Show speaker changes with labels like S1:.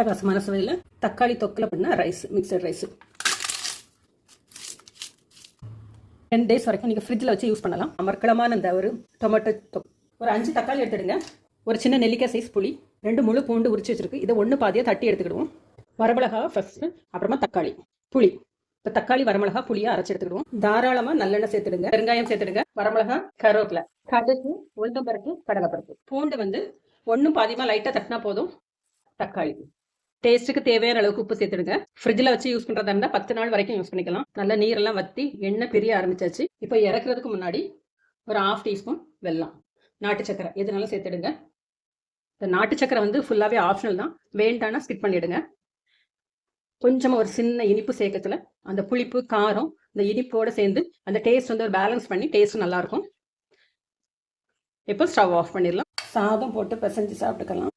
S1: அட்டகாசமான சுவையில் தக்காளி தொக்கில் பண்ண ரைஸ், மிக்சட் ரைஸ் 10 days வரைக்கும் நீங்கள் ஃப்ரிட்ஜில் வச்சு யூஸ் பண்ணலாம். அமர்க்கலமான இந்த ஒரு டொமேட்டோ தொக்கு. ஒரு 5 தக்காளி எடுத்துடுங்க. ஒரு சின்ன நெல்லிக்காய் சைஸ் புளி, 2 முழு பூண்டு உரிச்சு வச்சிருக்கு. இதை 1 பாதியாக தட்டி எடுத்துக்கிடுவோம். வரமிளகா ஃபர்ஸ்ட், அப்புறமா தக்காளி, புளி. இப்போ தக்காளி வரமிளகா புளியை அரைச்சி எடுத்துக்கிடுவோம். தாராளமாக நல்லெண்ணெய் சேர்த்துடுங்க, வெங்காயம் சேர்த்துடுங்க, வரமிளகா, கருவேப்பிலை, கடுகு, உளுந்தம்பருப்பு, கடலைப்பருப்பு. பூண்டு வந்து 1 பாதியமாக லைட்டாக தட்டினா போதும். தக்காளி டேஸ்ட்டுக்கு தேவையான அளவுக்கு உப்பு சேர்த்துடுங்க. ஃப்ரிட்ஜில் வச்சு யூஸ் பண்ணுறதா இருந்தால் 10 நாள் வரைக்கும் யூஸ் பண்ணிக்கலாம். நல்லா நீரெல்லாம் வற்றி எண்ணெய் பிரிய ஆரம்பிச்சாச்சு. இப்போ இறக்குறதுக்கு முன்னாடி ஒரு 1/2 டீஸ்பூன் வெல்லம், நாட்டு சக்கரை எதுனாலும் சேர்த்துடுங்க. இந்த நாட்டு சக்கரை வந்து ஃபுல்லாகவே ஆப்ஷனல் தான், வேண்டானா ஸ்கிப் பண்ணிவிடுங்க. கொஞ்சமாக ஒரு சின்ன இனிப்பு சேர்க்கத்துல அந்த புளிப்பு காரம் இந்த இனிப்போடு சேர்ந்து அந்த டேஸ்ட் வந்து ஒரு பேலன்ஸ் பண்ணி டேஸ்ட் நல்லாயிருக்கும். இப்போ ஸ்டவ் ஆஃப் பண்ணிடலாம். சாதம் போட்டு பிசைஞ்சு சாப்பிட்டுக்கலாம்.